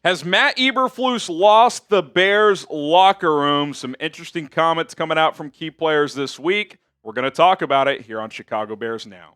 Has Matt Eberflus lost the Bears locker room? Some interesting comments coming out from key players this week. We're going to talk about it here on Chicago Bears Now.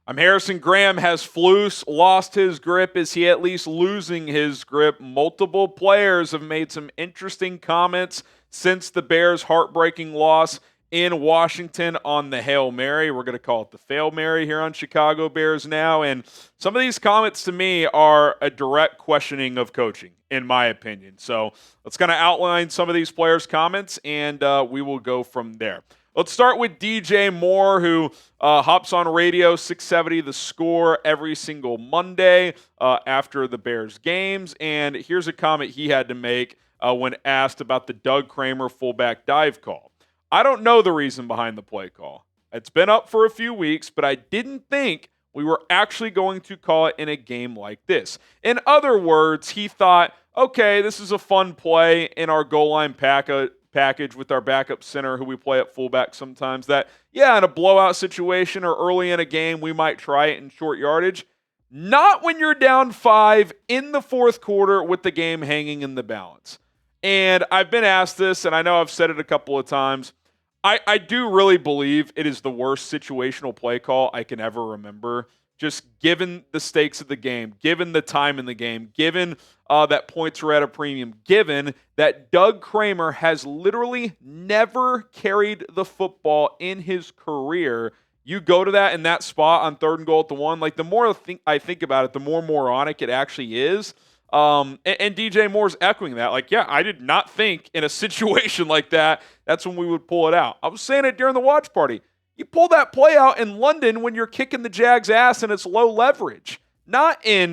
I'm Harrison Graham. Has Flus lost his grip? Is he at least losing his grip? Multiple players have made some interesting comments since the Bears' heartbreaking loss in Washington on the Hail Mary. We're going to call it the Fail Mary here on Chicago Bears Now. And some of these comments to me are a direct questioning of coaching, in my opinion. So let's kind of outline some of these players' comments, and we will go from there. Let's start with DJ Moore, who hops on radio 670 The Score every single Monday after the Bears games. And here's a comment he had to make when asked about the Doug Kramer fullback dive call. I don't know the reason behind the play call. It's been up for a few weeks, but I didn't think we were actually going to call it in a game like this. In other words, he thought, okay, this is a fun play in our goal line package with our backup center who we play at fullback sometimes, that, yeah, in a blowout situation or early in a game, we might try it in short yardage. Not when you're down 5 in the fourth quarter with the game hanging in the balance. And I've been asked this, and I know I've said it a couple of times. I do really believe it is the worst situational play call I can ever remember, just given the stakes of the game, given the time in the game, given that points are at a premium, given that Doug Kramer has literally never carried the football in his career. You go to that in that spot on 3rd and goal at the 1. Like, the more I think about it, the more moronic it actually is. And DJ Moore's echoing that. Like, yeah, I did not think in a situation like that, that's when we would pull it out. I was saying it during the watch party. You pull that play out in London when you're kicking the Jags' ass and it's low leverage. Not in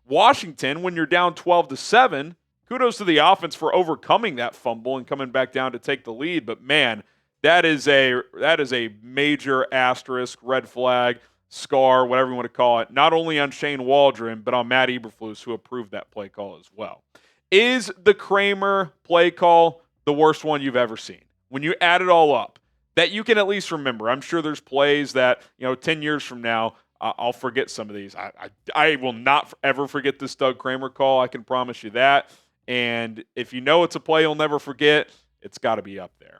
Washington when you're down 12-7. Kudos to the offense for overcoming that fumble and coming back down to take the lead. But, man, that is a major asterisk, red flag, scar, whatever you want to call it, not only on Shane Waldron, but on Matt Eberflus, who approved that play call as well. Is the Kramer play call the worst one you've ever seen? When you add it all up, that you can at least remember. I'm sure there's plays that, 10 years from now, I'll forget some of these. I will not ever forget this Doug Kramer call. I can promise you that. And if you know it's a play you'll never forget, it's got to be up there.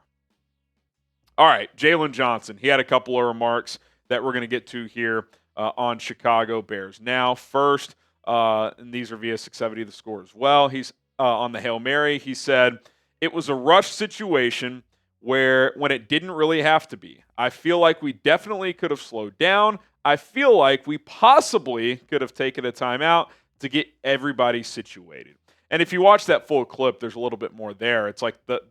All right, Jaylon Johnson. He had a couple of remarks that we're going to get to here on Chicago Bears Now. First, and these are via 670 The Score as well. He's on the Hail Mary. He said, it was a rush situation when it didn't really have to be. I feel like we definitely could have slowed down. I feel like we possibly could have taken a timeout to get everybody situated. And if you watch that full clip, there's a little bit more there. It's like the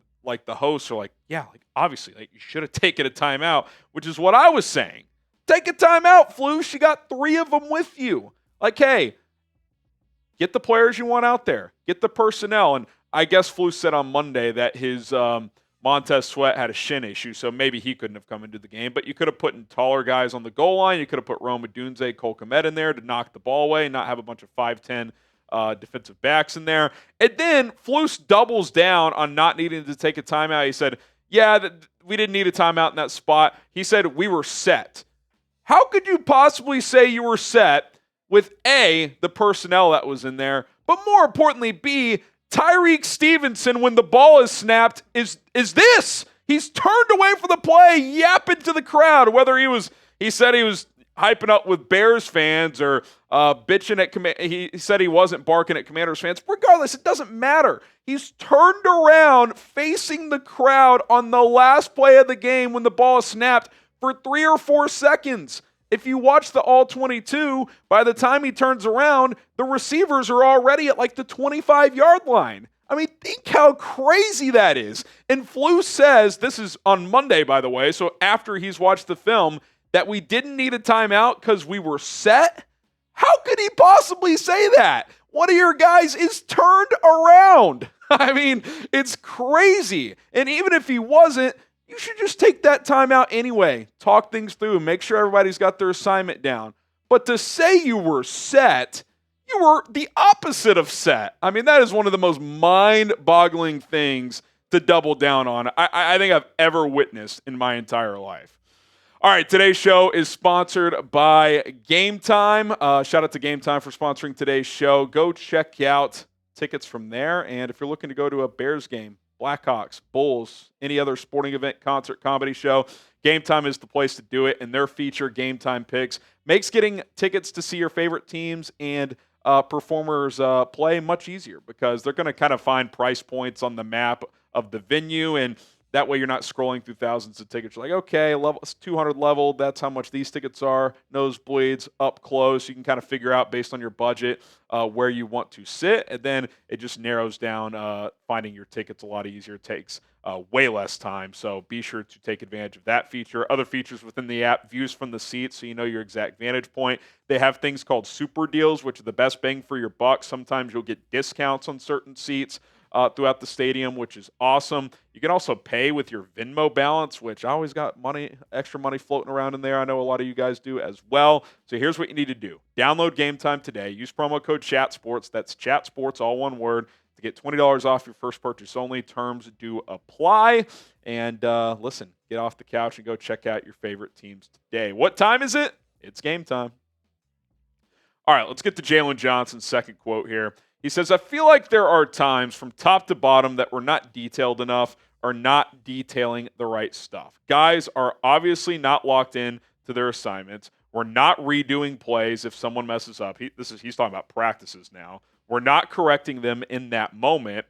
hosts are like, yeah, obviously, you should have taken a timeout, which is what I was saying. Take a timeout, Flus. You got 3 of them with you. Hey, get the players you want out there. Get the personnel. And I guess Flus said on Monday that his Montez Sweat had a shin issue, so maybe he couldn't have come into the game. But you could have put in taller guys on the goal line. You could have put Rome Odunze, Cole Kmet in there to knock the ball away and not have a bunch of 5'10" defensive backs in there. And then Flus doubles down on not needing to take a timeout. He said, yeah, we didn't need a timeout in that spot. He said we were set. How could you possibly say you were set with A, the personnel that was in there, but more importantly, B, Tyreek Stevenson, when the ball is snapped, is this. He's turned away from the play, yapping to the crowd, whether he said he was hyping up with Bears fans or bitching at he said he wasn't barking at Commanders fans. Regardless, it doesn't matter. He's turned around facing the crowd on the last play of the game when the ball is snapped for 3 or 4 seconds. If you watch the all 22, by the time he turns around, the receivers are already at the 25-yard line. I mean, think how crazy that is. And Flus says, this is on Monday, by the way, so after he's watched the film, that we didn't need a timeout because we were set? How could he possibly say that? One of your guys is turned around. I mean, it's crazy. And even if he wasn't, you should just take that time out anyway. Talk things through. Make sure everybody's got their assignment down. But to say you were set, you were the opposite of set. I mean, that is one of the most mind-boggling things to double down on I think I've ever witnessed in my entire life. All right, today's show is sponsored by Game Time. Shout out to Game Time for sponsoring today's show. Go check out tickets from there. And if you're looking to go to a Bears game, Blackhawks, Bulls, any other sporting event, concert, comedy show, Game Time is the place to do it. And their feature, Game Time Picks, makes getting tickets to see your favorite teams and performers play much easier because they're going to kind of find price points on the map of the venue, and that way you're not scrolling through thousands of tickets. You're like, okay, level 200 level, that's how much these tickets are. Nosebleeds, up close. You can kind of figure out based on your budget where you want to sit, and then it just narrows down finding your tickets a lot easier. It takes way less time, so be sure to take advantage of that feature. Other features within the app, views from the seat, so you know your exact vantage point. They have things called super deals, which are the best bang for your buck. Sometimes you'll get discounts on certain seats throughout the stadium, which is awesome. You can also pay with your Venmo balance, which I always got extra money floating around in there. I know a lot of you guys do as well. So here's what you need to do. Download Game Time today. Use promo code ChatSports. That's ChatSports, all one word, to get $20 off your first purchase only. Terms do apply. And listen, get off the couch and go check out your favorite teams today. What time is it? It's game time. All right, let's get to Jaylon Johnson's second quote here. He says, I feel like there are times from top to bottom that we're not detailed enough or not detailing the right stuff. Guys are obviously not locked in to their assignments. We're not redoing plays if someone messes up. He's talking about practices now. We're not correcting them in that moment,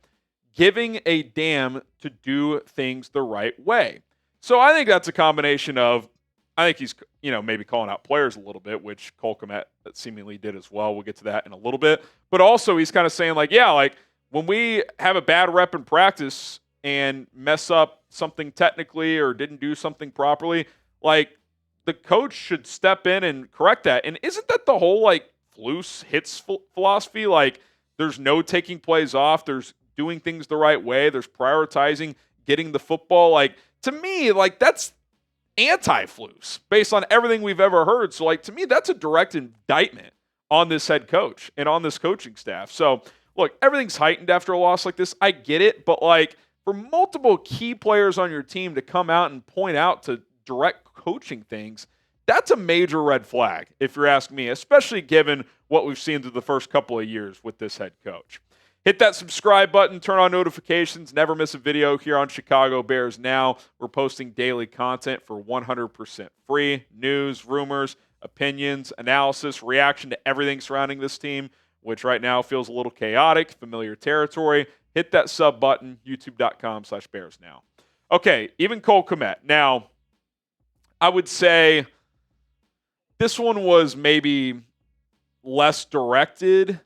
giving a damn to do things the right way. So I think that's a combination of, I think he's, maybe calling out players a little bit, which Kmet seemingly did as well. We'll get to that in a little bit. But also he's kind of saying when we have a bad rep in practice and mess up something technically or didn't do something properly, the coach should step in and correct that. And isn't that the whole Flus hits philosophy? There's no taking plays off. There's doing things the right way. There's prioritizing getting the football. To me, that's anti-Flus based on everything we've ever heard. So, to me, that's a direct indictment on this head coach and on this coaching staff. So, look, everything's heightened after a loss like this. I get it, but, for multiple key players on your team to come out and point out to direct coaching things, that's a major red flag, if you're asking me, especially given what we've seen through the first couple of years with this head coach. Hit that subscribe button, turn on notifications, never miss a video here on Chicago Bears Now. We're posting daily content for 100% free. News, rumors, opinions, analysis, reaction to everything surrounding this team, which right now feels a little chaotic, familiar territory. Hit that sub button, youtube.com/Bears Now. Okay, even Cole Kmet. Now, I would say this one was maybe less directed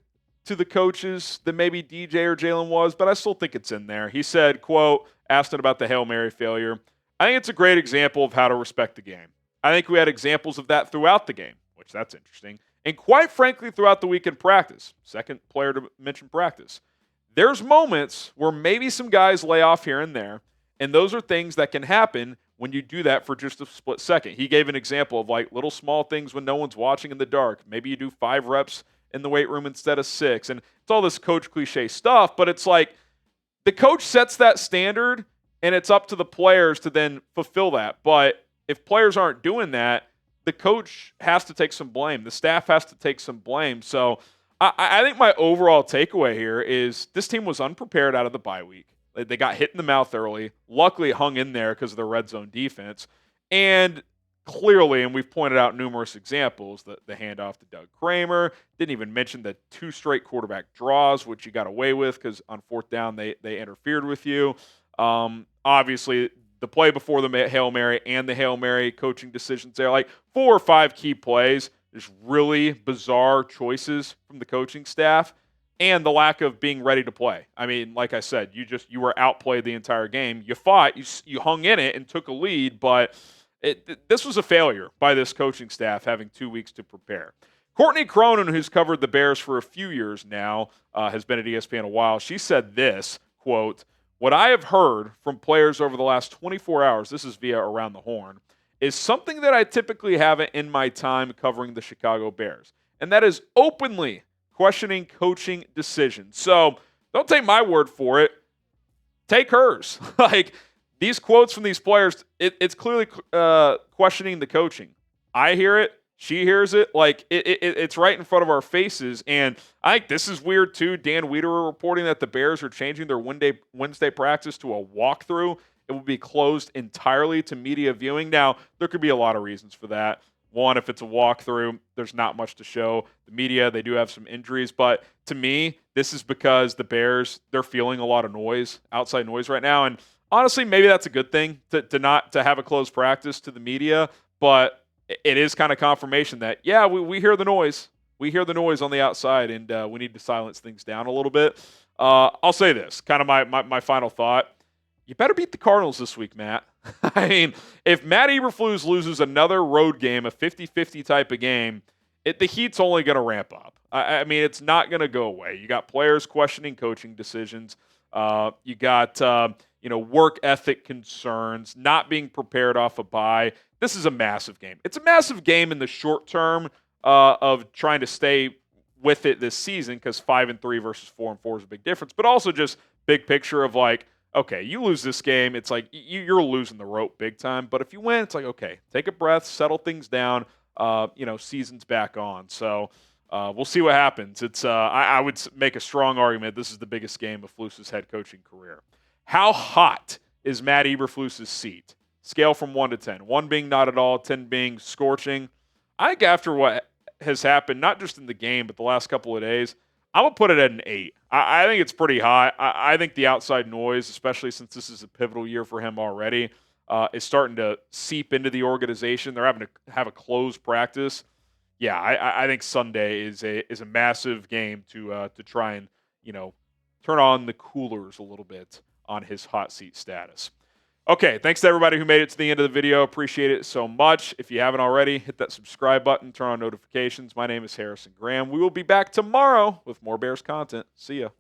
to the coaches than maybe DJ or Jaylon was, but I still think it's in there. He said, quote, asked about the Hail Mary failure, I think it's a great example of how to respect the game. I think we had examples of that throughout the game, which that's interesting, and quite frankly throughout the week in practice. Second player to mention practice. There's moments where maybe some guys lay off here and there, and those are things that can happen when you do that for just a split second. He gave an example of little small things when no one's watching in the dark. Maybe you do 5 reps in the weight room instead of 6. And it's all this coach cliche stuff, but it's the coach sets that standard and it's up to the players to then fulfill that. But if players aren't doing that, the coach has to take some blame. The staff has to take some blame. So I think my overall takeaway here is this team was unprepared out of the bye week. They got hit in the mouth early. Luckily, hung in there because of the red zone defense. And clearly, and we've pointed out numerous examples, the handoff to Doug Kramer. Didn't even mention the 2 straight quarterback draws, which you got away with because on 4th down they interfered with you. Obviously, the play before the Hail Mary and the Hail Mary coaching decisions there, 4 or 5 key plays. There's really bizarre choices from the coaching staff. And the lack of being ready to play. I mean, like I said, you were outplayed the entire game. You fought, you hung in it and took a lead, but this was a failure by this coaching staff having 2 weeks to prepare. Courtney Cronin, who's covered the Bears for a few years now, has been at ESPN a while. She said this, quote, what I have heard from players over the last 24 hours, this is via Around the Horn, is something that I typically haven't in my time covering the Chicago Bears. And that is openly questioning coaching decisions. So don't take my word for it. Take hers. these quotes from these players, it's clearly questioning the coaching. I hear it. She hears it. Like, it's right in front of our faces. And I think this is weird, too. Dan Wiederer reporting that the Bears are changing their Wednesday practice to a walkthrough. It will be closed entirely to media viewing. Now, there could be a lot of reasons for that. One, if it's a walkthrough, there's not much to show. The media, they do have some injuries. But to me, this is because the Bears, they're feeling a lot of noise, outside noise right now. And honestly, maybe that's a good thing to not to have a closed practice to the media. But it is kind of confirmation that, yeah, we hear the noise. We hear the noise on the outside, and we need to silence things down a little bit. I'll say this, kind of my final thought. You better beat the Cardinals this week, Matt. I mean, if Matt Eberflus loses another road game, a 50-50 type of game, the heat's only going to ramp up. I mean, it's not going to go away. You got players questioning coaching decisions. You got work ethic concerns, not being prepared off a bye. This is a massive game. It's a massive game in the short term of trying to stay with it this season, because 5-3 versus 4-4 is a big difference. But also just big picture of like, okay, you lose this game, it's like you're losing the rope big time. But if you win, it's like, okay, take a breath, settle things down. Season's back on. So we'll see what happens. It's I would make a strong argument this is the biggest game of Flus's head coaching career. How hot is Matt Eberflus's seat? Scale from 1 to 10. 1 being not at all, 10 being scorching. I think after what has happened, not just in the game, but the last couple of days, I'm going to put it at an 8. I think it's pretty high. I think the outside noise, especially since this is a pivotal year for him already, is starting to seep into the organization. They're having to have a closed practice. Yeah, I think Sunday is a massive game to try and, turn on the coolers a little bit on his hot seat status. Okay, thanks to everybody who made it to the end of the video. Appreciate it so much. If you haven't already, hit that subscribe button, turn on notifications. My name is Harrison Graham. We will be back tomorrow with more Bears content. See ya.